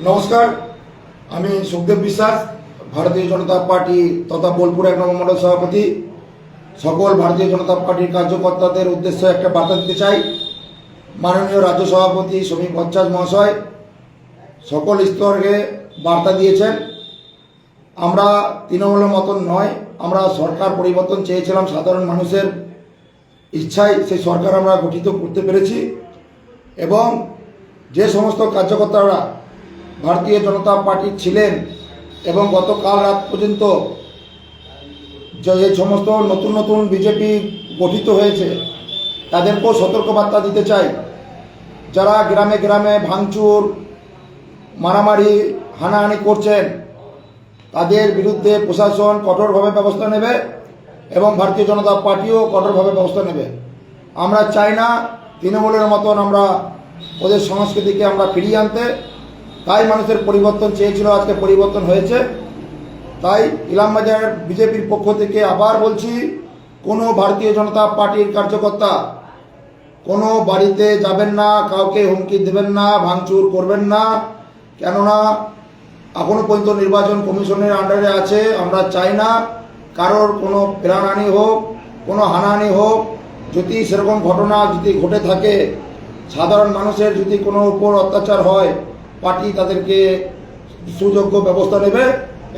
নমস্কার, আমি সুখদেব বিশ্বাস, ভারতীয় জনতা পার্টি তথা বোলপুর ১ নম্বর মণ্ডল সভাপতি। সকল ভারতীয় জনতা পার্টির কার্যকর্তাদের উদ্দেশ্যে একটা বার্তা দিতে চাই। মাননীয় রাজ্য সভাপতি শ্রমিক ভট্টাচার্য মহাশয় সকল স্তরে বার্তা দিয়েছেন। আমরা তৃণমূলের মতন নয়, আমরা সরকার পরিবর্তন চেয়েছিলাম সাধারণ মানুষের ইচ্ছায় সেই সরকার আমরা গঠিত করতে পেরেছি। এবং যে সমস্ত কার্যকর্তারা ভারতীয় জনতা পার্টির ছিলেন এবং গতকাল রাত পর্যন্ত যে সমস্ত নতুন নতুন বিজেপি গঠিত হয়েছে তাদেরকেও সতর্কবার্তা দিতে চাই। যারা গ্রামে গ্রামে ভাঙচুর, মারামারি, হানাহানি করছেন তাদের বিরুদ্ধে প্রশাসন কঠোরভাবে ব্যবস্থা নেবে এবং ভারতীয় জনতা পার্টিও কঠোরভাবে ব্যবস্থা নেবে। আমরা চাই না তৃণমূলের মতন আমরা ওদের সংস্কৃতিকে আমরা ফিরিয়ে আনতে। তাই মানুষের পরিবর্তন চেয়েছিল, আজকে পরিবর্তন হয়েছে। তাই ইলামবাজার বিজেপির পক্ষ থেকে আবার বলছি, কোনো ভারতীয় জনতা পার্টির কার্যকর্তা কোনো বাড়িতে যাবেন না, কাউকে হুমকি দেবেন না, ভাঙচুর করবেন না। কেননা এখনও পর্যন্ত নির্বাচন কমিশনের আন্ডারে আছে। আমরা চাই না কারোর কোনো প্রাণহানি হোক, কোনো হানাহানি হোক। যদি সেরকম ঘটনা যদি ঘটে থাকে, সাধারণ মানুষের যদি কোনো উপর অত্যাচার হয়, পার্টি তাদেরকে সুযোগ্য ব্যবস্থা নেবে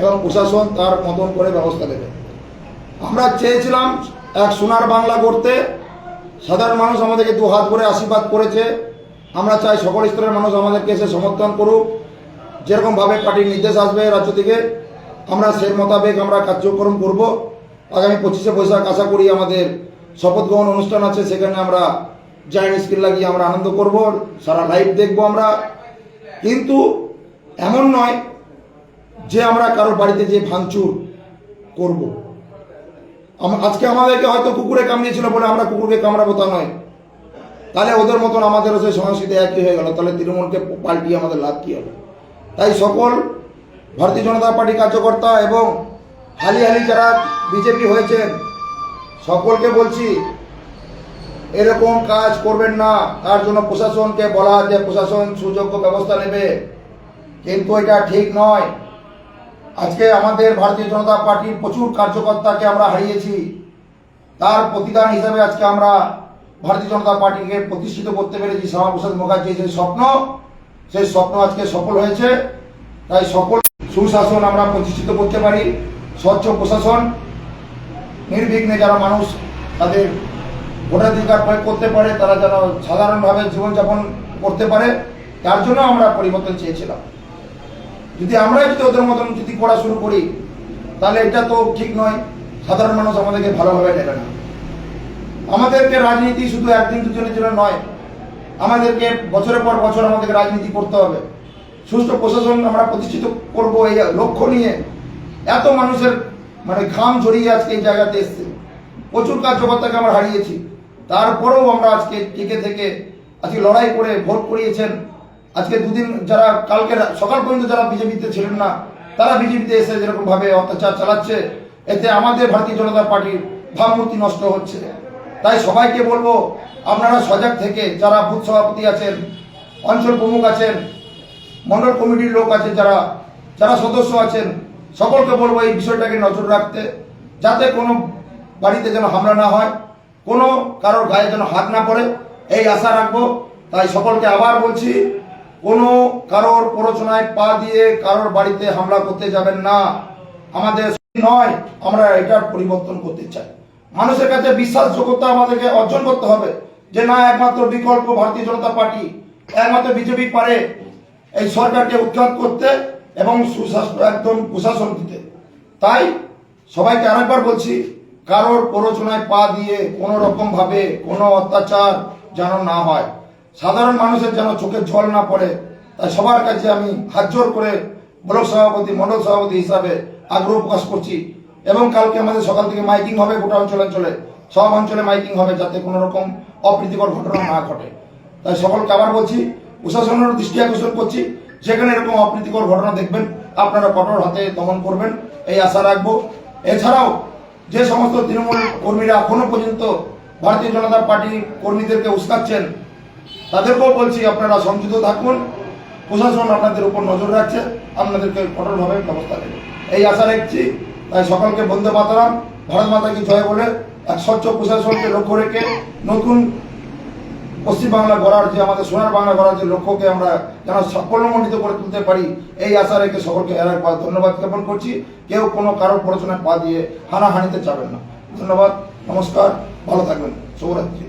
এবং প্রশাসন তার মতন করে ব্যবস্থা নেবে। আমরা চেয়েছিলাম এক সোনার বাংলা করতে। সাধারণ মানুষ আমাদেরকে দু হাত ভরে আশীর্বাদ করেছে। আমরা চাই সকল স্তরের মানুষ আমাদেরকে এসে সমর্থন করুক। যেরকমভাবে পার্টির নির্দেশ আসবে রাজ্য থেকে আমরা সেই মোতাবেক আমরা কার্যক্রম করব। আগামী 25শে বৈশাখ আশা করি আমাদের শপথ গ্রহণ অনুষ্ঠান আছে, সেখানে আমরা জায়েন্ট স্ক্রিন লাগিয়ে আমরা আনন্দ করব, সারা লাইভ দেখব আমরা। কিন্তু এমন নয় যে আমরা কারোর বাড়িতে যে ভাঙচুর করব। আজকে আমাদেরকে হয়তো কুকুরে কামড়িয়েছিল বলে আমরা কুকুরকে কামড়াবো তা নয়। তাহলে ওদের মতন আমাদেরও সেই সংস্কৃতি একই হয়ে গেল, তাহলে তৃণমূলকে পাল্টিয়ে আমাদের লাভ কী হবে? তাই সকল ভারতীয় জনতা পার্টি কার্যকর্তা এবং হালি যারা বিজেপি হয়েছেন সকলকে বলছি, এরকম কাজ করবেন না। তার জন্য প্রশাসনকে বলা যে প্রশাসন সুযোগ্য ব্যবস্থা নেবে, কিন্তু এটা ঠিক নয়। আজকে আমাদের ভারতীয় জনতা পার্টির প্রচুর কার্যকর্তাকে আমরা হারিয়েছি। তার প্রতিদান হিসাবে আজকে আমরা ভারতীয় জনতা পার্টিকে প্রতিষ্ঠিত করতে পেরেছি। শ্যামাপ্রসাদ মুখার্জি যে স্বপ্ন, সেই স্বপ্ন আজকে সফল হয়েছে। তাই সকল সুশাসন আমরা প্রতিষ্ঠিত করতে পারি, স্বচ্ছ প্রশাসন, নির্বিঘ্নে যারা মানুষ তাদের ভোটাধিকার প্রয়োগ করতে পারে, তারা যেন সাধারণভাবে জীবনযাপন করতে পারে, তার জন্য আমরা পরিবর্তন চেয়েছিলাম। যদি আমরাই যদি ওদের মতন যদি করা শুরু করি তাহলে এটা তো ঠিক নয়। সাধারণ মানুষ আমাদেরকে ভালোভাবে নেবে না। আমাদেরকে রাজনীতি শুধু একদিন দুজনের জন্য নয়, আমাদেরকে বছরের পর বছর আমাদেরকে রাজনীতি করতে হবে। সুষ্ঠু প্রশাসন আমরা প্রতিষ্ঠিত করব এই লক্ষ্য নিয়ে এত মানুষের ঘাম ঝরিয়ে আজকে এই জায়গাতে এসছে। প্রচুর কার্যকর্তাকে আমরা হারিয়েছি, তারপরেও আমরা আজকে টিকে থেকে আজকে লড়াই করে ভোট করিয়েছেন। আজকে দুদিন যারা কালকে সকাল পর্যন্ত যারা বিজেপিতে ছিলেন না, তারা বিজেপিতে এসে যেরকমভাবে অত্যাচার চালাচ্ছে, এতে আমাদের ভারতীয় জনতা পার্টির ভাবমূর্তি নষ্ট হচ্ছে। তাই সবাইকে বলবো, আপনারা সজাগ থেকে যারা বুথ সভাপতি আছেন, অঞ্চল প্রমুখ আছেন, মণ্ডল কমিটির লোক আছে, যারা সদস্য আছেন, সকলকে বলবো এই বিষয়টাকে নজর রাখতে, যাতে কোনো বাড়িতে যেন হামলা না হয়, কোনো কারোর গায়ে যেন হাত না পড়ে, এই আশা রাখবো। তাই সকলকে আবার বলছি, কোনো কারোর প্ররোচনায় পা দিয়ে কারোর বাড়িতে হামলা করতে যাবেন না। আমাদের নয়, আমরা এটার পরিবর্তন করতে চাই। মানুষের কাছে বিশ্বাসযোগ্যতা আমাদেরকে অর্জন করতে হবে যে না, একমাত্র বিকল্প ভারতীয় জনতা পার্টি, একমাত্র বিজেপি পারে এই সরকারকে উৎখাত করতে এবং একদম প্রশাসন দিতে। তাই সবাইকে আরেকবার বলছি, কারোর প্ররোচনায় পা দিয়ে কোনো রকমভাবে কোনো অত্যাচার যেন না হয়, সাধারণ মানুষের যেন চোখে জল না পড়ে। তাই সবার কাছে আমি হাত জোর করে ব্লক সভাপতি, মণ্ডল সভাপতি হিসাবে আগ্রহ প্রকাশ করছি। এবং কালকে আমাদের সকাল থেকে মাইকিং হবে, গোটা অঞ্চলে সব অঞ্চলে মাইকিং হবে, যাতে কোনো রকম অপ্রীতিকর ঘটনা না ঘটে। তাই সকলকে আবার বলছি, প্রশাসনের দৃষ্টি আকর্ষণ করছি, যেখানে এরকম অপ্রীতিকর ঘটনা দেখবেন আপনারা কঠোর হাতে দমন করবেন, এই আশা রাখবো। এছাড়াও যে সমস্ত তৃণমূল কর্মীরা এখনো পর্যন্ত ভারতীয় জনতা পার্টি কর্মীদেরকে উস্কাচ্ছেন, তাদেরকেও বলছি আপনারা সংযত থাকুন প্রশাসন আপনাদের উপর নজর রাখছে, আপনাদেরকে কঠোরভাবে ব্যবস্থা নেবে এই আশা রাখছি। তাই সকলকে বন্দে মাতরম, ভারত মাতা কি জয় বলে এক স্বচ্ছ প্রশাসনকে লক্ষ্য রেখে নতুন পশ্চিমবাংলা গড়ার যে আমাদের সোনার বাংলা গড়ার যে লক্ষ্যকে আমরা যেন সাফল্যমণ্ডিত করে তুলতে পারি এই আশা রেখে সকলকে এর একবার ধন্যবাদ জ্ঞাপন করছি। কেউ কোনো কারোর প্ররোচনায় পা দিয়ে হানাহানিতে যাবেন না। ধন্যবাদ, নমস্কার, ভালো থাকবেন, শুভরাত্রি।